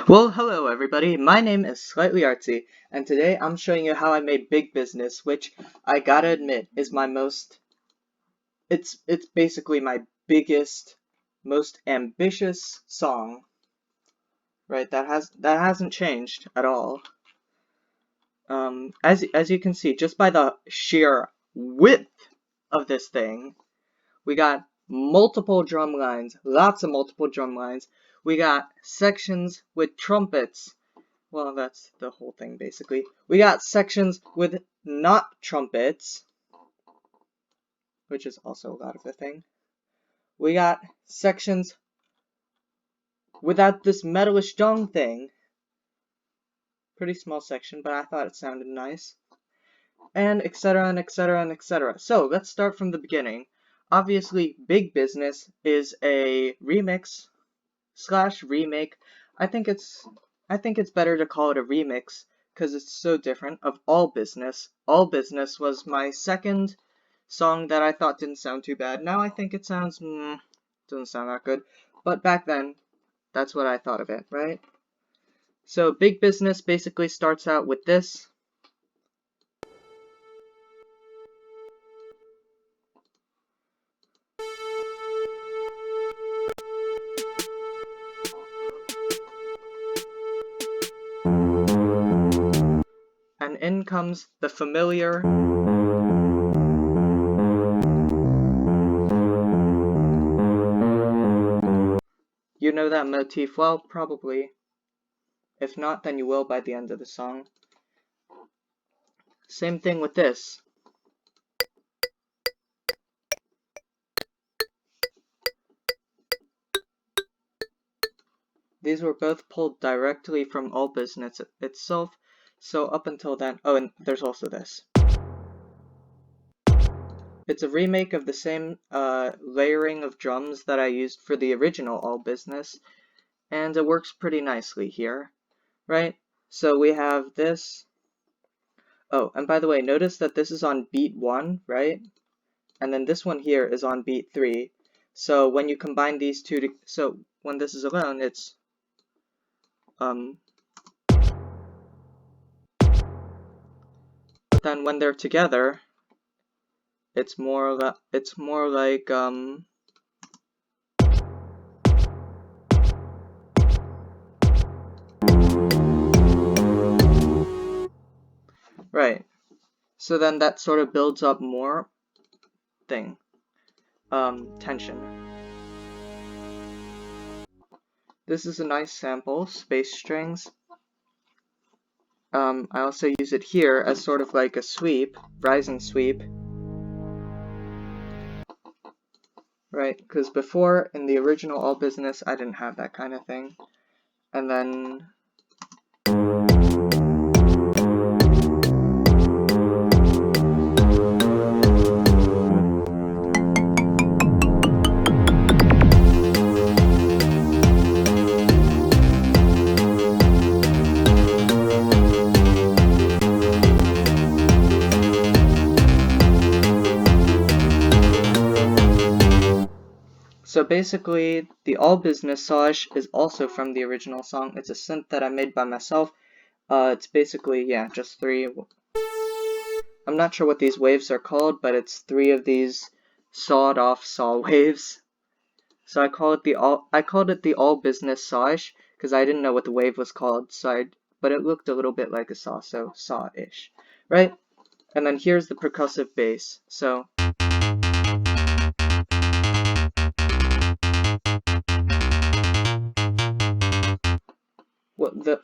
Well, hello everybody, my name is Slightly Artsy, and today I'm showing you how I made Big Business, which I gotta admit is my it's basically my biggest, most ambitious song, right? That hasn't changed at all. As you can see, just by the sheer width of this thing, we got multiple drum lines, lots of multiple drum lines. We got sections with trumpets. Well, that's the whole thing, basically. We got sections with not trumpets, which is also a lot of the thing. We got sections without this metalish dong thing. Pretty small section, but I thought it sounded nice. And etc. and etc. and etc. So, let's start from the beginning. Obviously, Big Business is a remix slash remake. I think it's better to call it a remix because it's so different of All Business. All Business was my second song that I thought didn't sound too bad. Now I think it sounds doesn't sound that good, but back then that's what I thought of it, right? So Big Business basically starts out with this. And in comes the familiar You know that motif well, probably. If not, then you will by the end of the song. Same thing with this. These were both pulled directly from All Business itself, so up until then— oh, and there's also this. It's a remake of the same layering of drums that I used for the original All Business, and it works pretty nicely here, right? So we have this. Oh, and by the way, notice that this is on beat 1, right? And then this one here is on beat 3. So when you combine these two, so when this is alone, it's but then when they're together, it's more like right. So then that sort of builds up more tension. This is a nice sample, Space Strings. I also use it here as sort of like a sweep, rising sweep. Right, because before, in the original All Business, I didn't have that kind of thing. And then so basically, the All Business Sage is also from the original song. It's a synth that I made by myself. It's basically, yeah, just 3. I'm not sure what these waves are called, but it's 3 of these sawed off saw waves. So I called it the All Business Sage because I didn't know what the wave was called. But it looked a little bit like a saw, so saw-ish, right? And then here's the percussive bass. So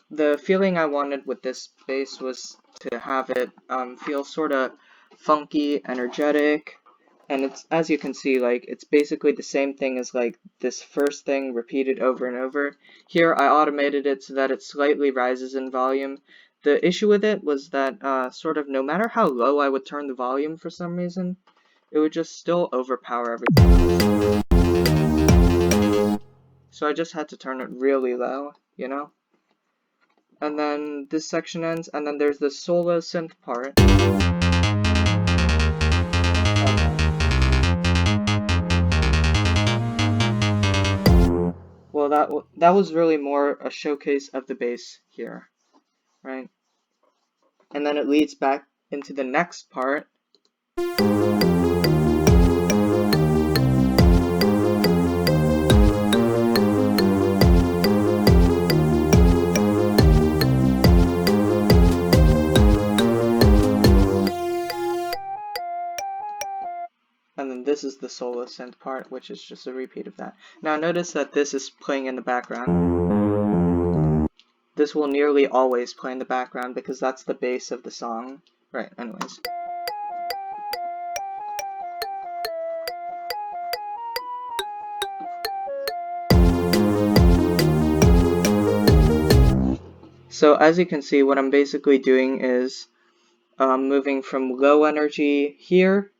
the feeling I wanted with this bass was to have it feel sort of funky, energetic, and it's, as you can see, like, it's basically the same thing as like this first thing repeated over and over. Here I automated it so that it slightly rises in volume. The issue with it was that sort of no matter how low I would turn the volume for some reason, it would just still overpower everything. So I just had to turn it really low, you know? And then this section ends, and then there's this solo synth part. Well, that was really more a showcase of the bass here, right? And then it leads back into the next part. And then this is the solo synth part, which is just a repeat of that. Now notice that this is playing in the background. This will nearly always play in the background because that's the bass of the song. Right, anyways. So as you can see, what I'm basically doing is moving from low energy here,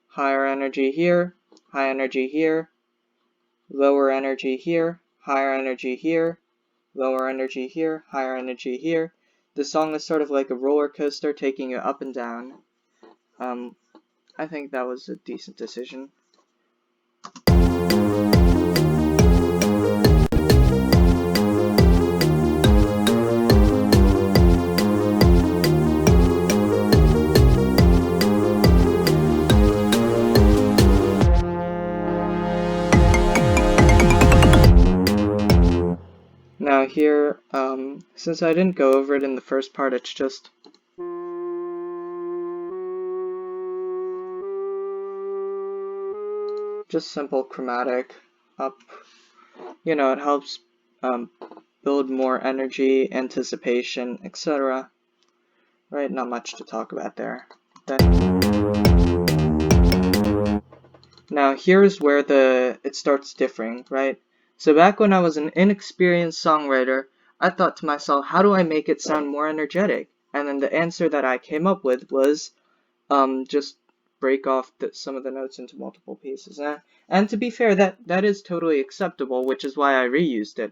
higher energy here, high energy here, lower energy here, higher energy here, lower energy here, higher energy here. The song is sort of like a roller coaster taking you up and down. I think that was a decent decision. Now here, since I didn't go over it in the first part, it's just simple chromatic up. You know, it helps build more energy, anticipation, etc. Right, not much to talk about there. Now here's where it starts differing, right? So back when I was an inexperienced songwriter, I thought to myself, how do I make it sound more energetic? And then the answer that I came up with was just break off some of the notes into multiple pieces. And to be fair, that is totally acceptable, which is why I reused it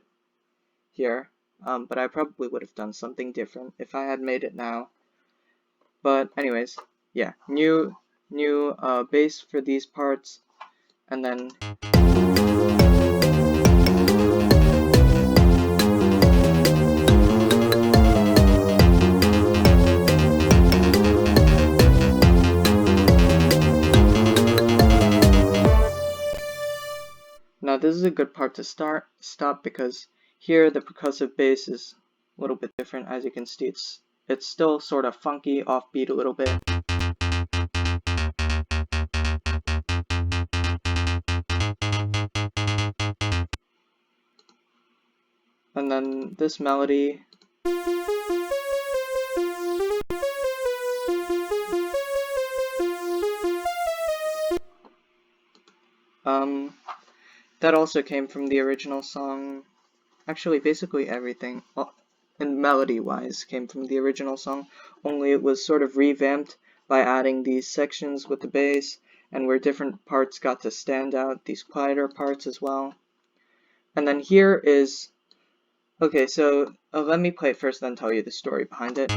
here. But I probably would have done something different if I had made it now. But anyways, yeah, new bass for these parts, and then now this is a good part to stop because here the percussive bass is a little bit different. As you can see, it's still sort of funky, offbeat a little bit. And then this melody, that also came from the original song. Actually, basically everything, well, and melody-wise, came from the original song, only it was sort of revamped by adding these sections with the bass, and where different parts got to stand out, these quieter parts as well. And then here is, okay, so let me play it first, then tell you the story behind it.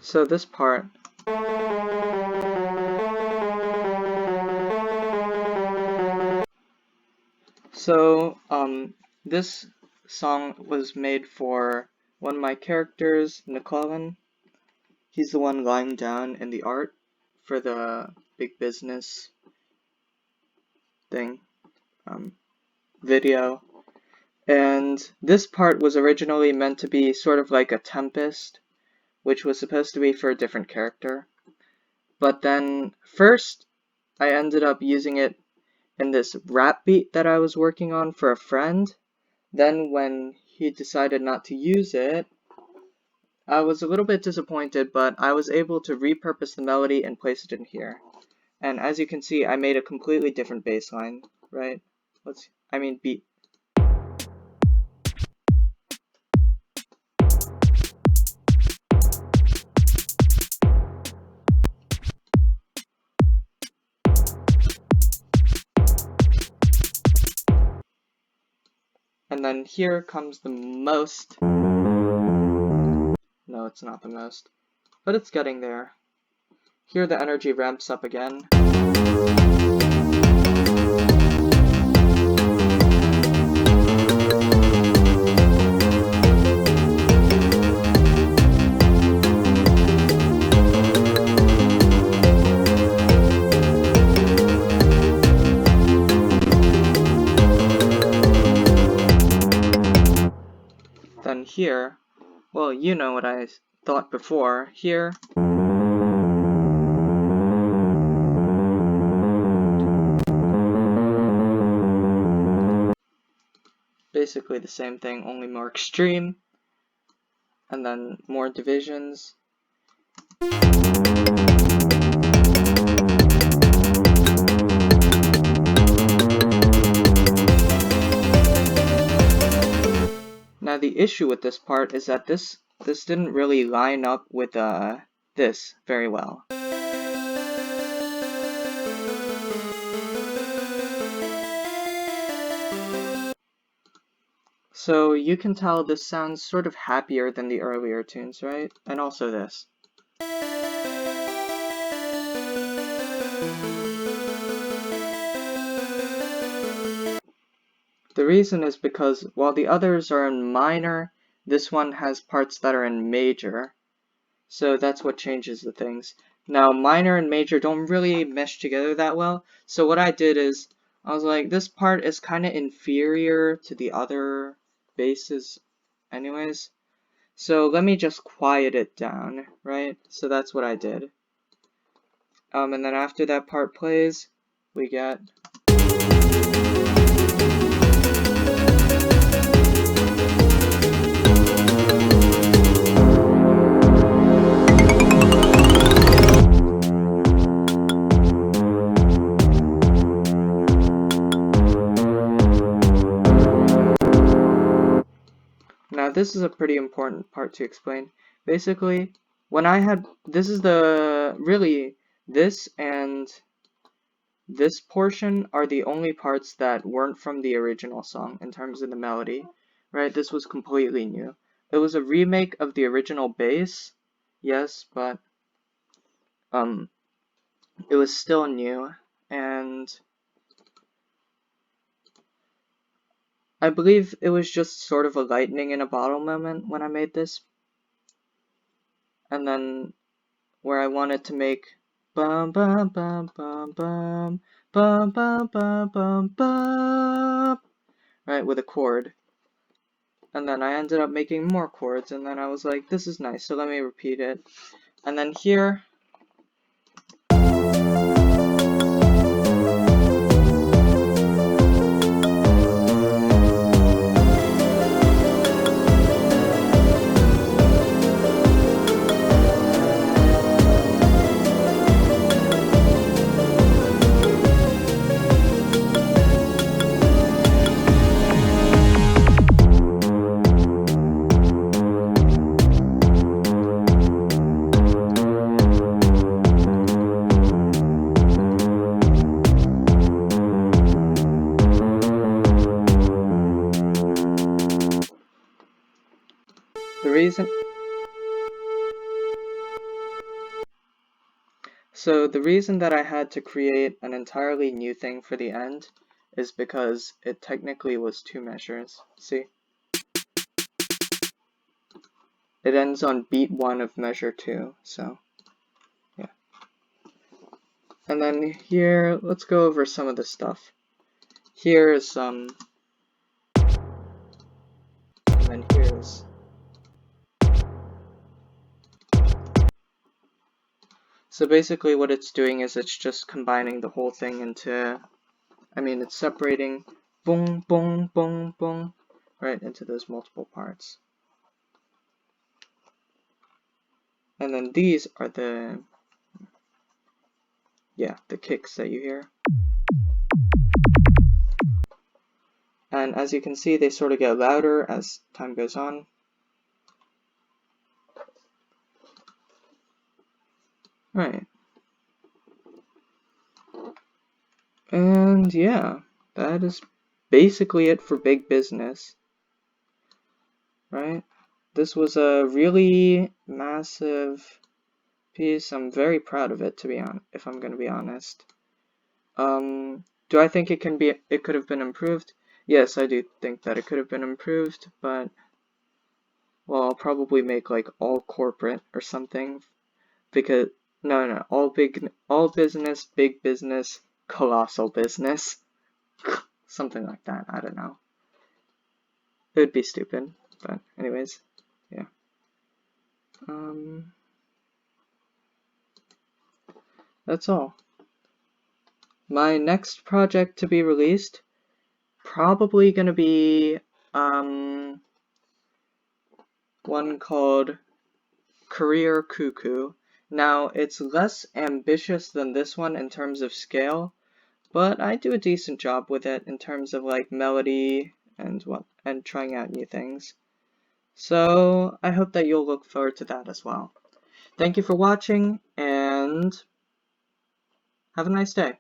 So this part, this song was made for one of my characters, Nicolin. He's the one lying down in the art for the big business thing, video. And this part was originally meant to be sort of like a tempest, which was supposed to be for a different character. But then first, I ended up using it in this rap beat that I was working on for a friend. Then when he decided not to use it, I was a little bit disappointed, but I was able to repurpose the melody and place it in here. And as you can see, I made a completely different bass line, right? Beat. And then here comes the most. No, it's not the most, but it's getting there. Here the energy ramps up again. Then here, well, you know what I thought before. Here, basically the same thing, only more extreme, and then more divisions. Now the issue with this part is that this didn't really line up with this very well. So you can tell this sounds sort of happier than the earlier tunes, right? And also this. The reason is because while the others are in minor, this one has parts that are in major. So that's what changes the things. Now, minor and major don't really mesh together that well. So what I did is, I was like, this part is kind of inferior to the other basses anyways. So let me just quiet it down, right? So that's what I did. And then after that part plays, we get... Now this is a pretty important part to explain. Basically, when I had, this is the, really, this and this portion are the only parts that weren't from the original song in terms of the melody, right? This was completely new. It was a remake of the original bass, yes, but, it was still new, and I believe it was just sort of a lightning in a bottle moment when I made this. And then where I wanted to make bum bum bum bum bum bum bum bum bum bum, right, with a chord. And then I ended up making more chords, and then I was like, this is nice, so let me repeat it. And then here, the reason that I had to create an entirely new thing for the end is because it technically was 2 measures. See? It ends on beat 1 of measure 2, so yeah. And then here, let's go over some of the stuff. Here is some, and then here's, so basically what it's doing is it's just combining the whole thing into, I mean, it's separating boom, boom, boom, boom, right, into those multiple parts. And then these are the, yeah, the kicks that you hear. And as you can see, they sort of get louder as time goes on. Right. And yeah, that is basically it for Big Business. right? This was a really massive piece. I'm very proud of it, if I'm gonna be honest. Do I think it could have been improved? Yes, I do think that it could have been improved, but well, I'll probably make like all corporate or something, because no, all business, big business, colossal business, something like that. I don't know. It would be stupid, but anyways, yeah. That's all. My next project to be released, probably gonna be one called Career Cuckoo. Now, it's less ambitious than this one in terms of scale, but I do a decent job with it in terms of like melody and trying out new things. So I hope that you'll look forward to that as well. Thank you for watching, and have a nice day.